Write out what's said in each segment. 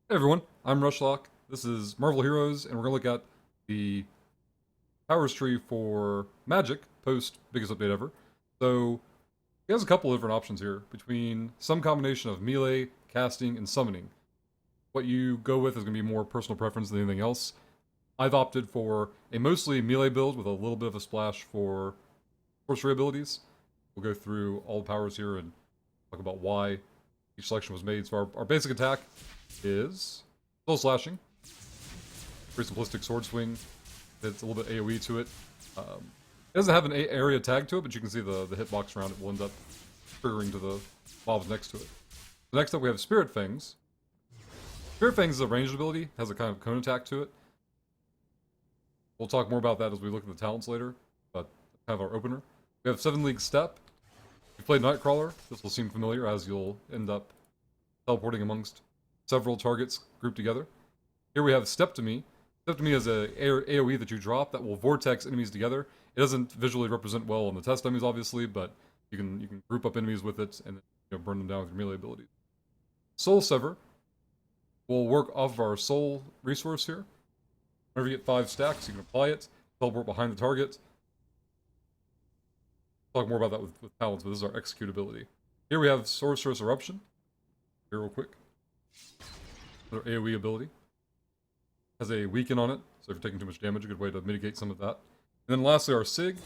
Hey everyone, I'm Rushlock. This is Marvel Heroes, and we're going to look at the powers tree for Magik post biggest update ever. So, he has a couple of different options here between some combination of melee, casting, and summoning. What you go with is going to be more personal preference than anything else. I've opted for a mostly melee build with a little bit of a splash for sorcery abilities. We'll go through all the powers here and talk about why each selection was made. So, our basic attack is Soul Slashing. Pretty simplistic sword swing. It's a little bit AoE to it. It doesn't have an area tag to it, but you can see the hitbox around it will end up triggering to the mobs next to it. So next up we have Spirit Fangs. Spirit Fangs is a ranged ability, has a kind of cone attack to it. We'll talk more about that as we look at the talents later, but kind of our opener. We have 7 League Step. If you played Nightcrawler, this will seem familiar as you'll end up teleporting amongst several targets grouped together. Here we have Step to Me. Step to Me is a AoE that you drop that will vortex enemies together. It doesn't visually represent well on the test enemies, obviously, but you can group up enemies with it and burn them down with your melee abilities. Soul Sever will work off of our soul resource here. Whenever you get 5 stacks, you can apply it, teleport behind the target. Talk more about that with talents, but this is our execute ability. Here we have Sorcerous Eruption. Here real quick. Another AoE ability. Has a weaken on it, so if you're taking too much damage, a good way to mitigate some of that. And then lastly, our Sig.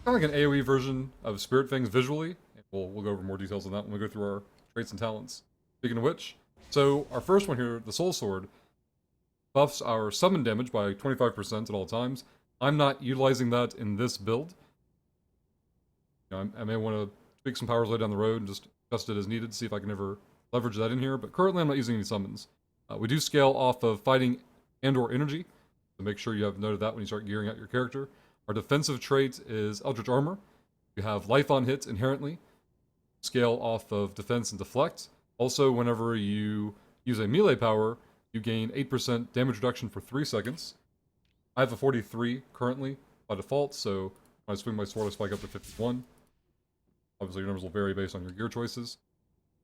Kind of like an AoE version of Spirit Fangs visually. And we'll go over more details on that when we go through our traits and talents. Speaking of which, so our first one here, the Soul Sword, buffs our summon damage by 25% at all times. I'm not utilizing that in this build. I may want to tweak some powers later down the road and just adjust it as needed, see if I can ever leverage that in here, but currently I'm not using any summons. We do scale off of fighting and or energy, so make sure you have noted that when you start gearing out your character. Our defensive trait is Eldritch Armor. You have life on hit inherently. Scale off of defense and deflect. Also, whenever you use a melee power, you gain 8% damage reduction for 3 seconds. I have a 43 currently by default, so when I swing my sword I spike up to 51. Obviously your numbers will vary based on your gear choices.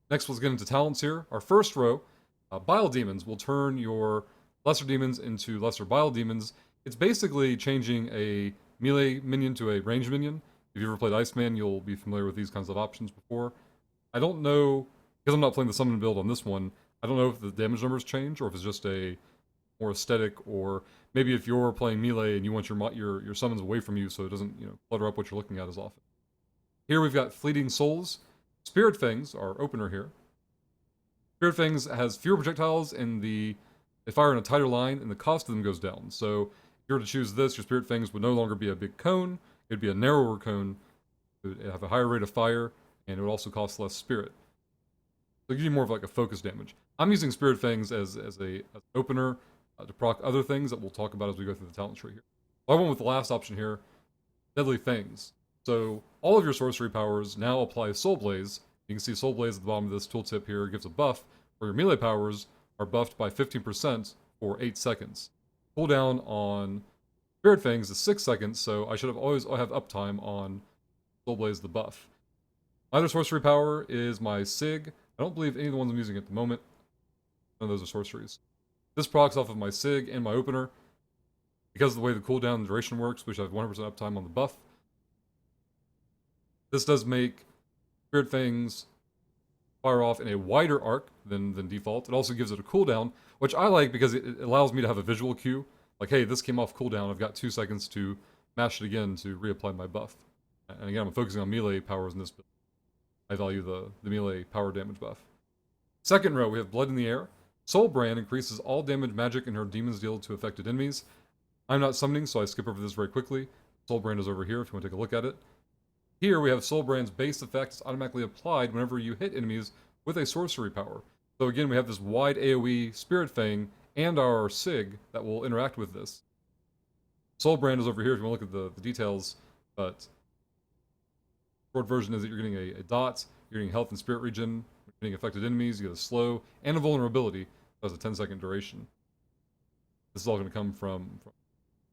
Next, let's get into talents here. Our first row, Bile Demons will turn your lesser demons into lesser Bile Demons. It's basically changing a melee minion to a ranged minion. If you ever played Iceman, you'll be familiar with these kinds of options before. I don't know, because I'm not playing the summon build on this one, I don't know if the damage numbers change or if it's just a more aesthetic, or maybe if you're playing melee and you want your summons away from you so it doesn't clutter up what you're looking at as often. Here we've got Fleeting Souls. Spirit Fangs, our opener here. Spirit Fangs has fewer projectiles and they fire in a tighter line and the cost of them goes down. So if you were to choose this, your Spirit Fangs would no longer be a big cone, it'd be a narrower cone, it would have a higher rate of fire, and it would also cost less spirit. So it gives you more of like a focus damage. I'm using Spirit Fangs as an opener to proc other things that we'll talk about as we go through the talent tree here. I went with the last option here, Deadly Fangs. So all of your sorcery powers now apply Soul Blaze. You can see Soul Blaze at the bottom of this tooltip here gives a buff, where your melee powers are buffed by 15% for 8 seconds. Cooldown on Spirit Fangs is 6 seconds, so I should have always have uptime on Soul Blaze the buff. My other sorcery power is my Sig. I don't believe any of the ones I'm using at the moment. None of those are sorceries. This procs off of my Sig and my opener. Because of the way the cooldown and duration works, we should have 100% uptime on the buff. This does make Spirit Fangs fire off in a wider arc than default. It also gives it a cooldown, which I like because it allows me to have a visual cue. Like, hey, this came off cooldown. I've got 2 seconds to mash it again to reapply my buff. And again, I'm focusing on melee powers in this build. I value the melee power damage buff. Second row, we have Blood in the Air. Soul Brand increases all damage Magik and her demons deal to affected enemies. I'm not summoning, so I skip over this very quickly. Soul Brand is over here if you want to take a look at it. Here we have Soul Brand's base effect automatically applied whenever you hit enemies with a sorcery power. So again, we have this wide AoE Spirit Fang and our Sig that will interact with this. Soul Brand is over here if you want to look at the details, but short version is that you're getting a dot, you're getting health and spirit regen, you're getting affected enemies, you get a slow, and a vulnerability that has a 10-second duration. This is all going to come from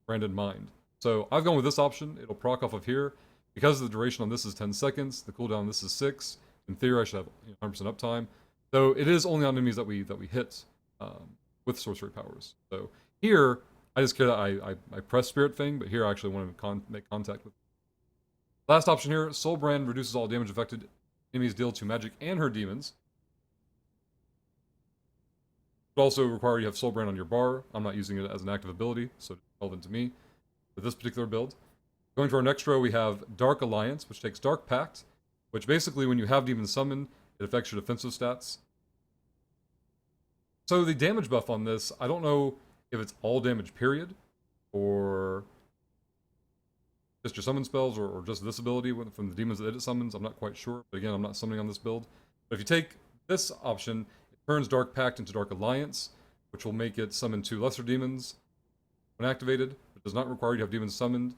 Branded Mind. So I've gone with this option. It'll proc off of here. Because the duration on this is 10 seconds, the cooldown on this is 6. In theory, I should have 100% uptime. Though it is only on enemies that we hit with sorcery powers. So here, I just care that I press Spirit Fang, but here I actually want to make contact with. Last option here, Soul Brand reduces all damage affected enemies deal to Magik and her demons. It also require you have Soul Brand on your bar. I'm not using it as an active ability, so it's relevant to me for this particular build. Going to our next row, we have Dark Alliance, which takes Dark Pact, which basically, when you have demons summoned, it affects your defensive stats. So the damage buff on this, I don't know if it's all damage period, or just your summon spells, or just this ability from the demons that it summons. I'm not quite sure, but again, I'm not summoning on this build. But if you take this option, it turns Dark Pact into Dark Alliance, which will make it summon 2 lesser demons when activated. It does not require you to have demons summoned.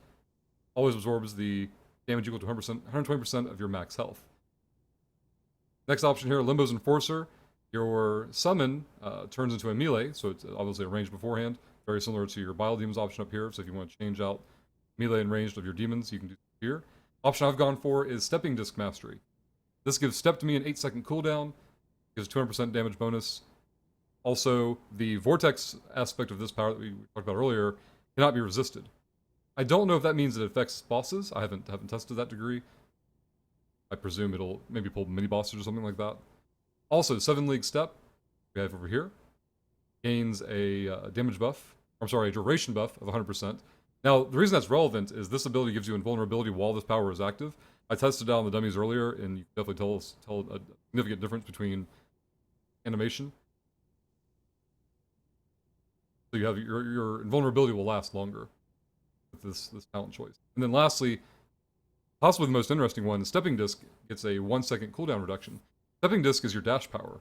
Always absorbs the damage equal to 120% of your max health. Next option here, Limbo's Enforcer. Your summon turns into a melee, so it's obviously arranged beforehand, very similar to your Bile Demons option up here. So if you want to change out melee and ranged of your demons, you can do it here. Option I've gone for is Stepping Disc Mastery. This gives Step to me an 8-second cooldown, gives 200% damage bonus. Also, the Vortex aspect of this power that we talked about earlier cannot be resisted. I don't know if that means it affects bosses. I haven't tested that degree. I presume it'll maybe pull mini bosses or something like that. Also, 7 League Step we have over here gains a damage buff. I'm sorry, a duration buff of 100%. Now, the reason that's relevant is this ability gives you invulnerability while this power is active. I tested it out on the dummies earlier, and you can definitely tell a significant difference between animation. So you have your invulnerability will last longer with this talent choice. And then lastly, possibly the most interesting one, Stepping Disc gets a 1-second cooldown reduction. Stepping Disc is your dash power.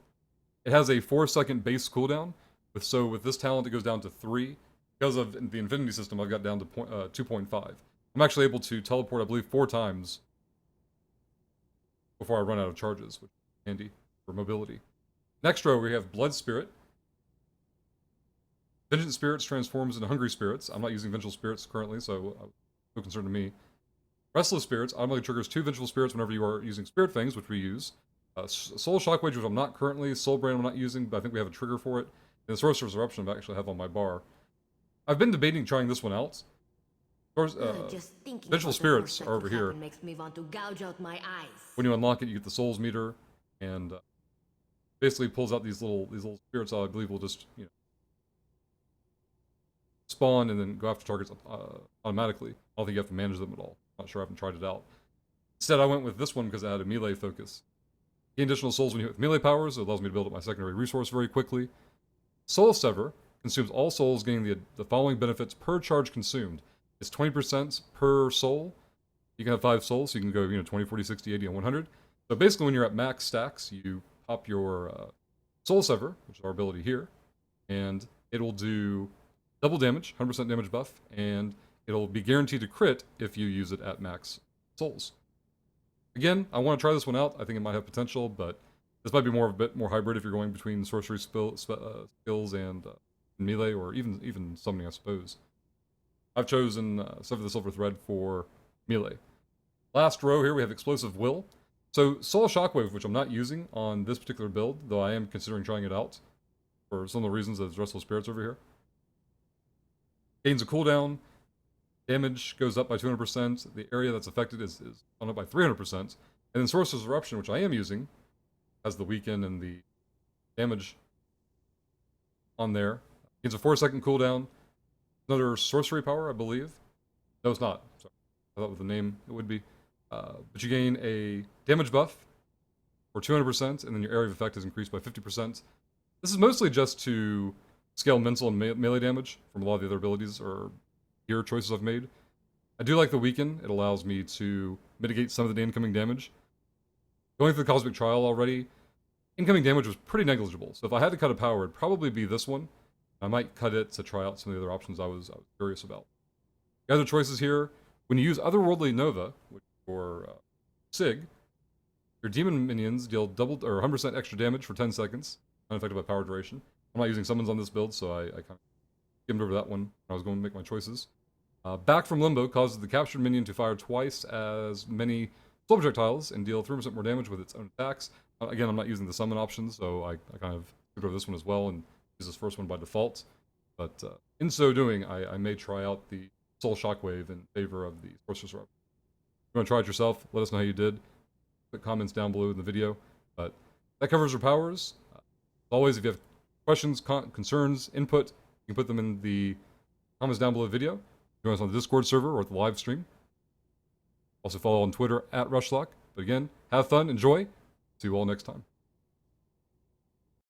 It has a 4-second base cooldown, so with this talent it goes down to 3. Because of the Infinity system, I've got down to 2.5. I'm actually able to teleport, I believe, 4 times before I run out of charges, which is handy for mobility. Next row, we have Blood Spirit. Vengeance Spirits transforms into Hungry Spirits. I'm not using Vengeful Spirits currently, so no concern to me. Restless Spirits automatically triggers 2 Vengeful Spirits whenever you are using Spirit Fangs, which we use. Soul Shockwave, which I'm not currently. Soul Brand I'm not using, but I think we have a trigger for it. And the Sorcerer's Eruption I actually have on my bar. I've been debating trying this one out. Vengeful Spirits are over here. Makes me want to gouge out my eyes. When you unlock it, you get the Souls meter, and basically pulls out these little spirits. I believe will just spawn and then go after targets automatically. I don't think you have to manage them at all. Not sure. I haven't tried it out. Instead, I went with this one because it had a melee focus. Gain additional souls when you hit with melee powers. It allows me to build up my secondary resource very quickly. Soul Sever consumes all souls, gaining the following benefits per charge consumed. It's 20% per soul. You can have 5 souls, so you can go 20, 40, 60, 80, and 100. So basically, when you're at max stacks, you pop your Soul Sever, which is our ability here, and it'll do double damage, 100% damage buff, and it'll be guaranteed to crit if you use it at max souls. Again, I want to try this one out. I think it might have potential, but this might be a bit more hybrid if you're going between sorcery skills and melee, or even summoning, I suppose. I've chosen Sever the Silver Thread for melee. Last row here, we have Explosive Will. So Soul Shockwave, which I'm not using on this particular build, though I am considering trying it out for some of the reasons as Restless Spirits over here. Gains a cooldown. Damage goes up by 200%. The area that's affected is gone up by 300%. And then Sorcerer's Eruption, which I am using, has the weaken and the damage on there. Gains a 4-second cooldown. Another Sorcery Power, I believe. No, it's not. Sorry. I thought with the name it would be. But you gain a damage buff for 200%, and then your area of effect is increased by 50%. This is mostly just to scale mental and melee damage from a lot of the other abilities or gear choices I've made. I do like the weaken. It allows me to mitigate some of the incoming damage. Going through the Cosmic Trial already, incoming damage was pretty negligible. So if I had to cut a power, it'd probably be this one. I might cut it to try out some of the other options I was curious about. The other choices here, when you use Otherworldly Nova, which for Sig, your demon minions deal double or 100% extra damage for 10 seconds, unaffected by power duration. I'm not using summons on this build, so I kind of skimmed over that one when I was going to make my choices. Back from Limbo causes the captured minion to fire twice as many soul projectiles and deal 3% more damage with its own attacks. Again, I'm not using the summon option, so I kind of screwed over this one as well and use this first one by default. But in so doing, I may try out the Soul Shockwave in favor of the Sorcerer's Robe. If you want to try it yourself, let us know how you did. Put comments down below in the video. But that covers your powers. As always, if you have questions, concerns, input, you can put them in the comments down below the video. Join us on the Discord server or the live stream. Also follow on Twitter @Rushlock. But again, have fun, enjoy. See you all next time.